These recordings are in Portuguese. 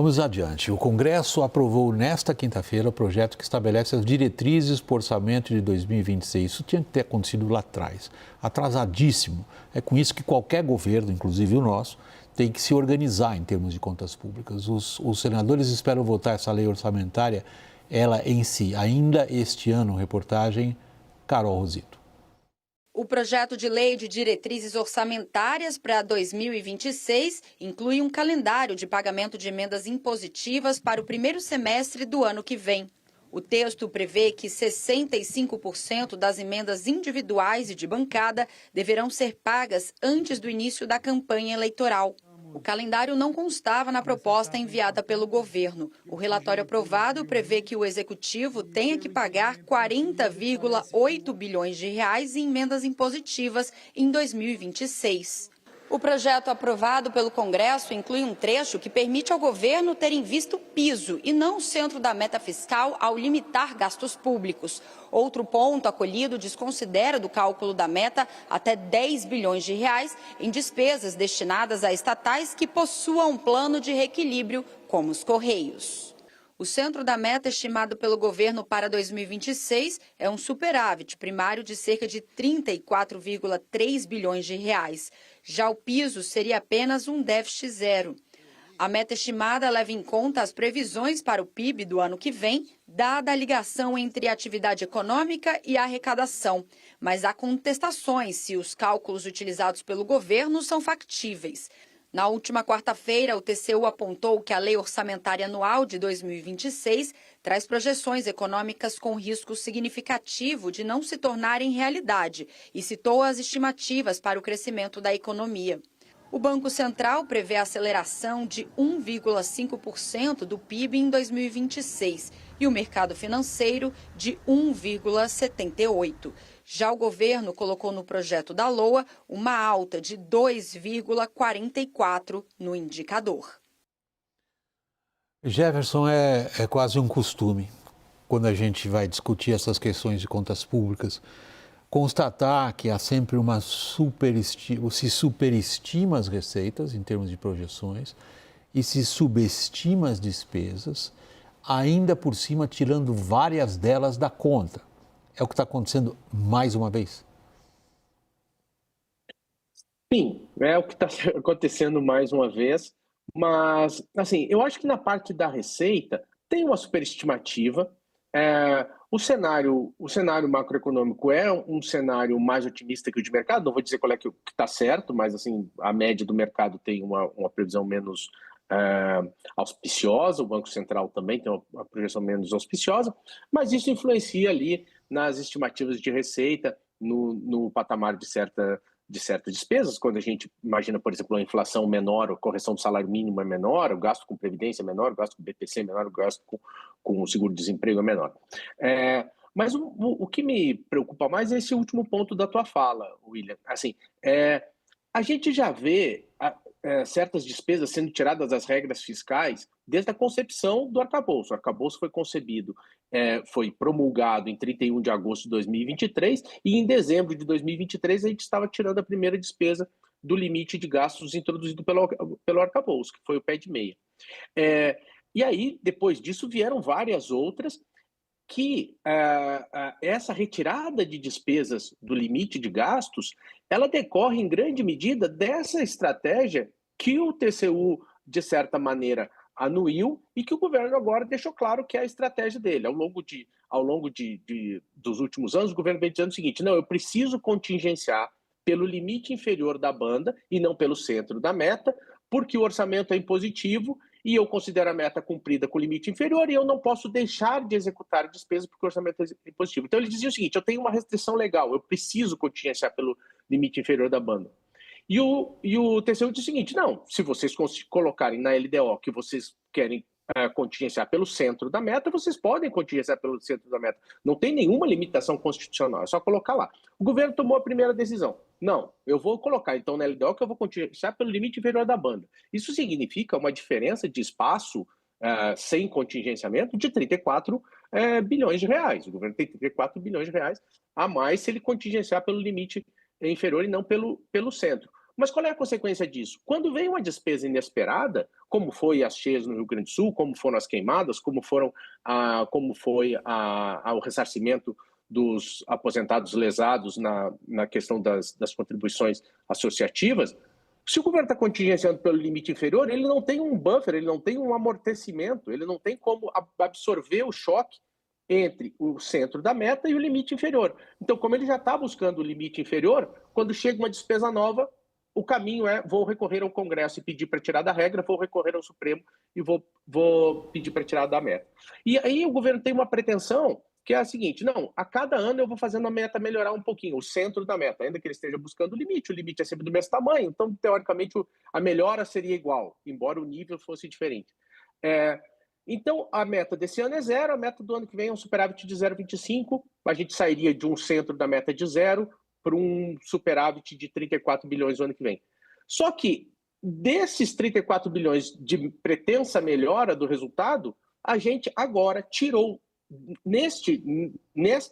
Vamos adiante. O Congresso aprovou nesta quinta-feira o projeto que estabelece as diretrizes para o orçamento de 2026. Isso tinha que ter acontecido lá atrás, atrasadíssimo. É com isso que qualquer governo, inclusive o nosso, tem que se organizar em termos de contas públicas. Os senadores esperam votar essa lei orçamentária, ela em si, ainda este ano. Reportagem Carol Rosito. O projeto de lei de diretrizes orçamentárias para 2026 inclui um calendário de pagamento de emendas impositivas para o primeiro semestre do ano que vem. O texto prevê que 65% das emendas individuais e de bancada deverão ser pagas antes do início da campanha eleitoral. O calendário não constava na proposta enviada pelo governo. O relatório aprovado prevê que o executivo tenha que pagar 40,8 bilhões de reais em emendas impositivas em 2026. O projeto aprovado pelo Congresso inclui um trecho que permite ao governo ter em vista o piso e não o centro da meta fiscal ao limitar gastos públicos. Outro ponto acolhido desconsidera do cálculo da meta até 10 bilhões de reais em despesas destinadas a estatais que possuam um plano de reequilíbrio, como os Correios. O centro da meta estimado pelo governo para 2026 é um superávit primário de cerca de 34,3 bilhões de reais. Já o piso seria apenas um déficit zero. A meta estimada leva em conta as previsões para o PIB do ano que vem, dada a ligação entre a atividade econômica e a arrecadação. Mas há contestações se os cálculos utilizados pelo governo são factíveis. Na última quarta-feira, o TCU apontou que a Lei Orçamentária Anual de 2026 traz projeções econômicas com risco significativo de não se tornarem realidade e citou as estimativas para o crescimento da economia. O Banco Central prevê a aceleração de 1,5% do PIB em 2026 e o mercado financeiro de 1,78%. Já o governo colocou no projeto da LOA uma alta de 2,44% no indicador. Jefferson, é quase um costume, quando a gente vai discutir essas questões de contas públicas, constatar que há sempre uma se superestima as receitas em termos de projeções e se subestima as despesas, ainda por cima tirando várias delas da conta. É o que está acontecendo mais uma vez? Sim, é o que está acontecendo mais uma vez, mas, assim, eu acho que na parte da receita tem uma superestimativa. O cenário macroeconômico é um cenário mais otimista que o de mercado, não vou dizer qual é que está certo, mas, assim, a média do mercado tem uma previsão menos auspiciosa, o Banco Central também tem uma projeção menos auspiciosa, mas isso influencia ali nas estimativas de receita, no patamar de certas despesas, quando a gente imagina, por exemplo, a inflação menor, a correção do salário mínimo é menor, o gasto com previdência é menor, o gasto com BPC é menor, o gasto com o seguro-desemprego é menor. Mas o que me preocupa mais é esse último ponto da tua fala, William. Assim, a gente já vê certas despesas sendo tiradas das regras fiscais desde a concepção do arcabouço. O arcabouço foi concebido, foi promulgado em 31 de agosto de 2023 e em dezembro de 2023 a gente estava tirando a primeira despesa do limite de gastos introduzido pelo arcabouço, que foi o pé de meia. E aí, depois disso, vieram várias outras que essa retirada de despesas do limite de gastos, ela decorre em grande medida dessa estratégia que o TCU, de certa maneira, anuiu e que o governo agora deixou claro que é a estratégia dele. Ao longo dos últimos anos, o governo vem dizendo o seguinte: não, eu preciso contingenciar pelo limite inferior da banda e não pelo centro da meta, porque o orçamento é impositivo e eu considero a meta cumprida com o limite inferior e eu não posso deixar de executar despesas porque o orçamento é positivo. Então, ele dizia o seguinte: eu tenho uma restrição legal, eu preciso contingenciar pelo limite inferior da banda. E o TCU diz o seguinte: não, se vocês colocarem na LDO que vocês querem contingenciar pelo centro da meta, vocês podem contingenciar pelo centro da meta. Não tem nenhuma limitação constitucional, é só colocar lá. O governo tomou a primeira decisão. Não, eu vou colocar então na LDO que eu vou contingenciar pelo limite inferior da banda. Isso significa uma diferença de espaço sem contingenciamento de 34 bilhões de reais. O governo tem 34 bilhões de reais a mais se ele contingenciar pelo limite inferior e não pelo centro. Mas qual é a consequência disso? Quando vem uma despesa inesperada, como foi as cheias no Rio Grande do Sul, como foram as queimadas, como foi o ressarcimento dos aposentados lesados na questão das contribuições associativas, se o governo está contingenciando pelo limite inferior, ele não tem um buffer, ele não tem um amortecimento, ele não tem como absorver o choque entre o centro da meta e o limite inferior. Então, como ele já está buscando o limite inferior, quando chega uma despesa nova, o caminho é: vou recorrer ao Congresso e pedir para tirar da regra, vou recorrer ao Supremo e vou pedir para tirar da meta. E aí o governo tem uma pretensão que é a seguinte: não, a cada ano eu vou fazendo a meta melhorar um pouquinho, o centro da meta, ainda que ele esteja buscando o limite é sempre do mesmo tamanho, então, teoricamente, a melhora seria igual, embora o nível fosse diferente. Então, a meta desse ano é 0, a meta do ano que vem é um superávit de 0,25, a gente sairia de um centro da meta de 0 para um superávit de 34 bilhões no ano que vem. Só que, desses 34 bilhões de pretensa melhora do resultado, a gente agora tirou,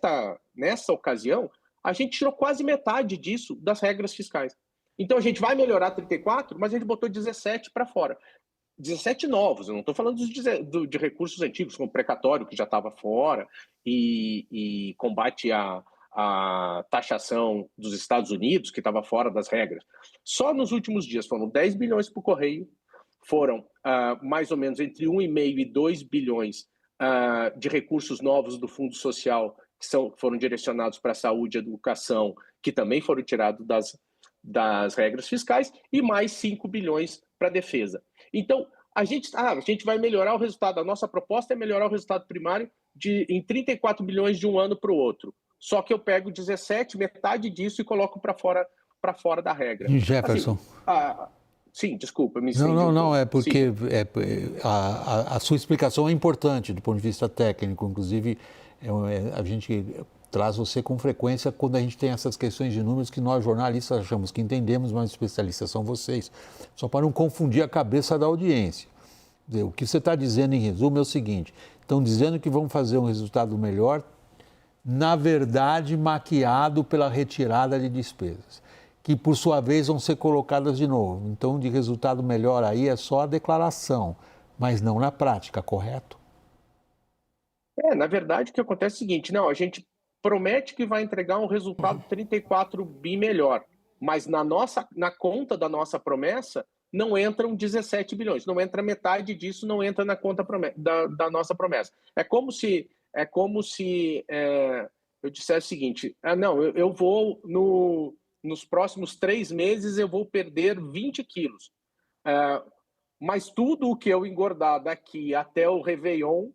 nessa ocasião, a gente tirou quase metade disso das regras fiscais. Então, a gente vai melhorar 34, mas a gente botou 17 para fora. 17 novos, eu não estou falando de recursos antigos, como precatório, que já estava fora, e combate à taxação dos Estados Unidos, que estava fora das regras. Só nos últimos dias foram 10 bilhões para o Correio, foram mais ou menos entre 1,5 e 2 bilhões de recursos novos do Fundo Social, que foram direcionados para a saúde e educação, que também foram tirados das regras fiscais, e mais 5 bilhões para a defesa. Então, a gente vai melhorar o resultado. A nossa proposta é melhorar o resultado primário em 34 bilhões de um ano para o outro. Só que eu pego 17, metade disso, e coloco para fora da regra. Jefferson. Assim, sim, desculpa, me estendi. Não, é porque a sua explicação é importante do ponto de vista técnico. Inclusive, a gente traz você com frequência quando a gente tem essas questões de números que nós jornalistas achamos que entendemos, mas especialistas são vocês. Só para não confundir a cabeça da audiência. O que você está dizendo, em resumo, é o seguinte: estão dizendo que vão fazer um resultado melhor, na verdade, maquiado pela retirada de despesas, que, por sua vez, vão ser colocadas de novo. Então, de resultado melhor aí é só a declaração, mas não na prática, correto? Na verdade, o que acontece é o seguinte: não, a gente promete que vai entregar um resultado 34 bi melhor, mas na conta da nossa promessa não entram 17 bilhões, não entra metade disso, não entra na conta da nossa promessa. É como se eu dissesse o seguinte: não, eu vou, nos próximos 3 meses, eu vou perder 20 quilos, mas tudo o que eu engordar daqui até o Réveillon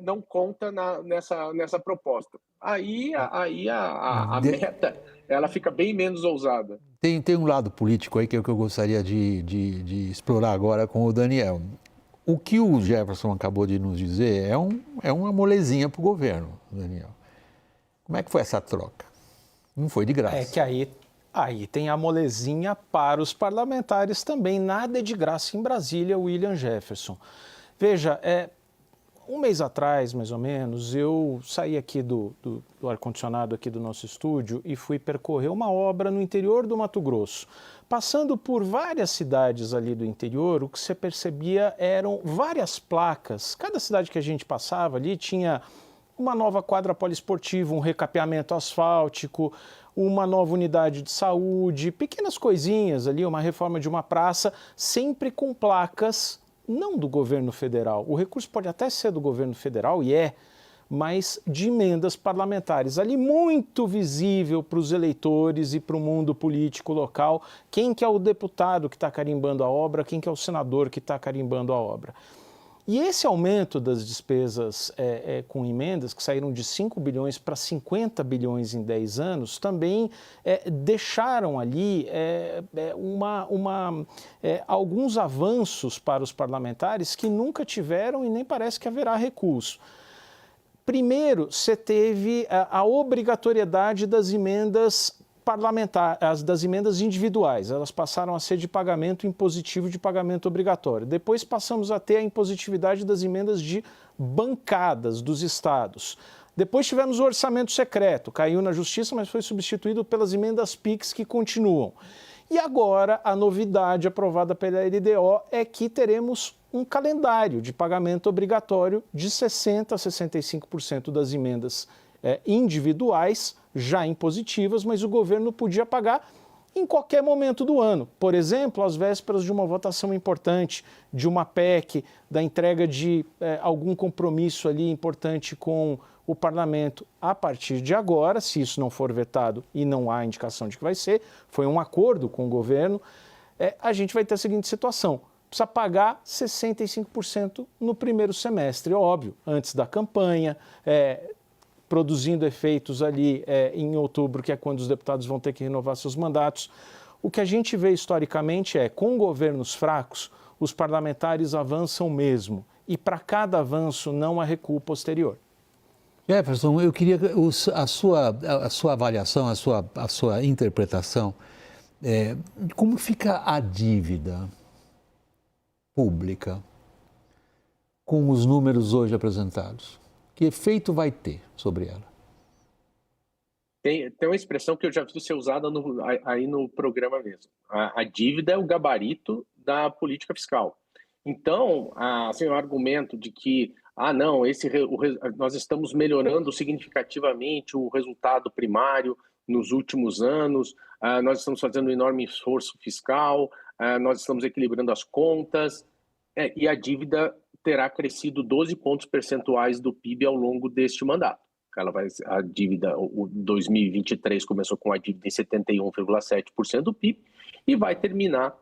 não conta nessa proposta. Aí a meta ela fica bem menos ousada. Tem um lado político aí que é o que eu gostaria de explorar agora com o Daniel. O que o Jefferson acabou de nos dizer é uma molezinha para o governo, Daniel. Como é que foi essa troca? Não foi de graça. É que aí tem a molezinha para os parlamentares também. Nada é de graça em Brasília, William Jefferson. Veja, um mês atrás, mais ou menos, eu saí aqui do ar-condicionado aqui do nosso estúdio e fui percorrer uma obra no interior do Mato Grosso. Passando por várias cidades ali do interior, o que você percebia eram várias placas. Cada cidade que a gente passava ali tinha uma nova quadra poliesportiva, um recapeamento asfáltico, uma nova unidade de saúde, pequenas coisinhas ali, uma reforma de uma praça, sempre com placas não do governo federal. O recurso pode até ser do governo federal, mas de emendas parlamentares. Ali muito visível para os eleitores e para o mundo político local quem que é o deputado que está carimbando a obra, quem que é o senador que está carimbando a obra. E esse aumento das despesas com emendas, que saíram de 5 bilhões para 50 bilhões em 10 anos, também deixaram ali alguns avanços para os parlamentares que nunca tiveram e nem parece que haverá recurso. Primeiro, você teve a obrigatoriedade das emendas parlamentares, das emendas individuais, elas passaram a ser de pagamento impositivo de pagamento obrigatório. Depois passamos a ter a impositividade das emendas de bancadas dos estados. Depois tivemos o orçamento secreto, caiu na justiça, mas foi substituído pelas emendas PIX que continuam. E agora a novidade aprovada pela LDO é que teremos um calendário de pagamento obrigatório de 60% a 65% das emendas individuais, já impositivas, mas o governo podia pagar em qualquer momento do ano. Por exemplo, às vésperas de uma votação importante, de uma PEC, da entrega de algum compromisso ali importante com o parlamento. A partir de agora, se isso não for vetado e não há indicação de que vai ser, foi um acordo com o governo, a gente vai ter a seguinte situação: precisa pagar 65% no primeiro semestre, óbvio, antes da campanha, produzindo efeitos ali em outubro, que é quando os deputados vão ter que renovar seus mandatos. O que a gente vê historicamente com governos fracos, os parlamentares avançam mesmo, e para cada avanço não há recuo posterior. Jefferson, eu queria a sua avaliação, a sua interpretação, como fica a dívida pública com os números hoje apresentados? Que efeito vai ter sobre ela? Tem uma expressão que eu já vi ser usada aí no programa mesmo. A dívida é o gabarito da política fiscal. Então, assim, o argumento de que não, nós estamos melhorando significativamente o resultado primário nos últimos anos, nós estamos fazendo um enorme esforço fiscal, nós estamos equilibrando as contas, e a dívida terá crescido 12 pontos percentuais do PIB ao longo deste mandato. A dívida, o 2023 começou com a dívida em 71,7% do PIB e vai terminar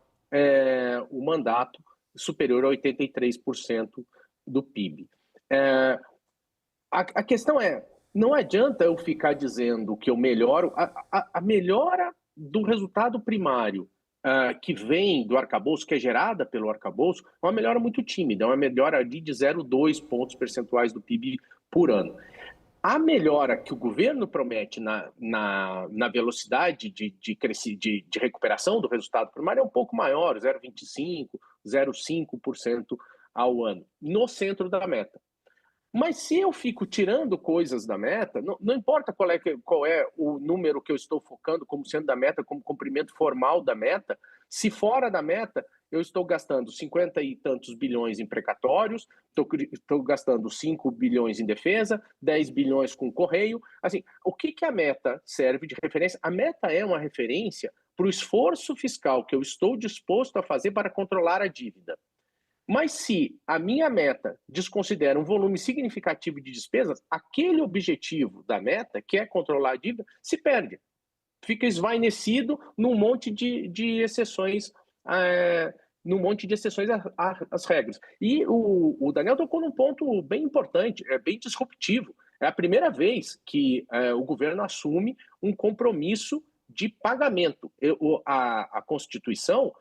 o mandato superior a 83% do PIB. A questão não adianta eu ficar dizendo que eu melhoro, a melhora do resultado primário que vem do arcabouço, que é gerada pelo arcabouço, é uma melhora muito tímida, é uma melhora ali de 0,2 pontos percentuais do PIB por ano. A melhora que o governo promete na velocidade de recuperação do resultado primário é um pouco maior, 0,25%, 0,5% ao ano, no centro da meta. Mas se eu fico tirando coisas da meta, não importa qual é o número que eu estou focando como sendo da meta, como cumprimento formal da meta, se fora da meta eu estou gastando 50 e tantos bilhões em precatórios, estou gastando 5 bilhões em defesa, 10 bilhões com correio. Assim, o que a meta serve de referência? A meta é uma referência para o esforço fiscal que eu estou disposto a fazer para controlar a dívida. Mas se a minha meta desconsidera um volume significativo de despesas, aquele objetivo da meta, que é controlar a dívida, se perde. Fica esvainecido num monte de exceções, às regras. E o Daniel tocou num ponto bem importante, bem disruptivo. É a primeira vez que o governo assume um compromisso de pagamento. A Constituição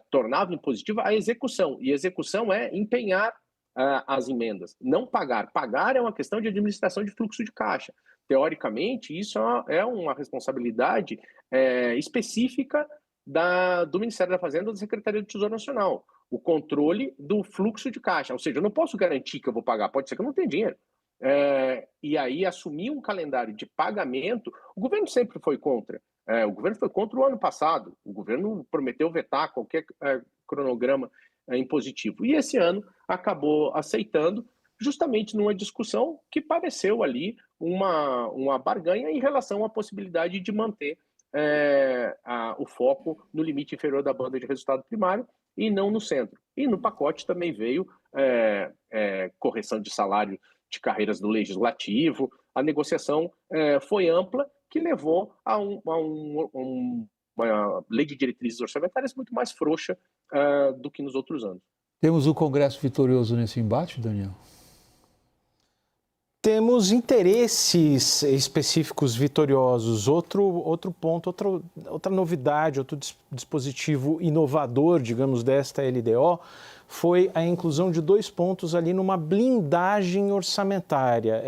tornava impositiva a execução, e execução é empenhar as emendas, não pagar. Pagar é uma questão de administração de fluxo de caixa. Teoricamente, isso é uma responsabilidade específica do Ministério da Fazenda ou da Secretaria do Tesouro Nacional, o controle do fluxo de caixa, ou seja, eu não posso garantir que eu vou pagar, pode ser que eu não tenha dinheiro. E aí assumir um calendário de pagamento, o governo sempre foi contra. O governo foi contra o ano passado, o governo prometeu vetar qualquer cronograma impositivo. E esse ano acabou aceitando, justamente numa discussão que pareceu ali uma barganha em relação à possibilidade de manter o foco no limite inferior da banda de resultado primário e não no centro. E no pacote também veio correção de salário de carreiras do Legislativo. A negociação foi ampla, que levou a uma lei de diretrizes orçamentárias muito mais frouxa do que nos outros anos. Temos o Congresso vitorioso nesse embate, Daniel? Temos interesses específicos vitoriosos. Outro ponto, outra novidade, outro dispositivo inovador, digamos, desta LDO, foi a inclusão de 2 pontos ali numa blindagem orçamentária.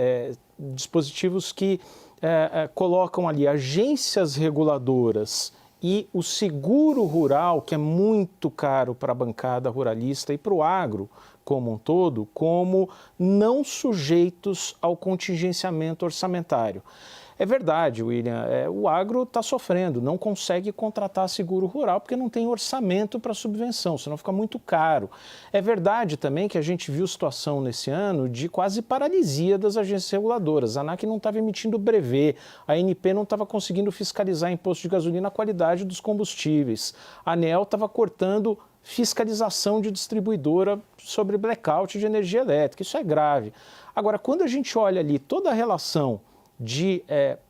Dispositivos que colocam ali agências reguladoras e o seguro rural, que é muito caro para a bancada ruralista e para o agro como um todo, como não sujeitos ao contingenciamento orçamentário. É verdade, William, o agro está sofrendo, não consegue contratar seguro rural porque não tem orçamento para subvenção, senão fica muito caro. É verdade também que a gente viu situação nesse ano de quase paralisia das agências reguladoras. A ANAC não estava emitindo brevet, a ANP não estava conseguindo fiscalizar imposto de gasolina, a qualidade dos combustíveis. A ANEEL estava cortando fiscalização de distribuidora sobre blackout de energia elétrica. Isso é grave. Agora, quando a gente olha ali toda a relação de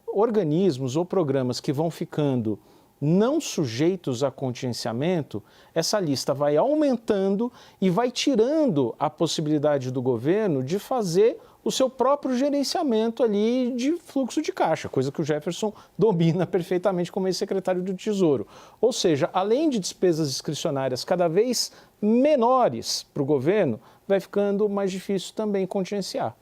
organismos ou programas que vão ficando não sujeitos a contingenciamento, essa lista vai aumentando e vai tirando a possibilidade do governo de fazer o seu próprio gerenciamento ali de fluxo de caixa, coisa que o Jefferson domina perfeitamente como ex-secretário do Tesouro. Ou seja, além de despesas discricionárias cada vez menores para o governo, vai ficando mais difícil também contingenciar.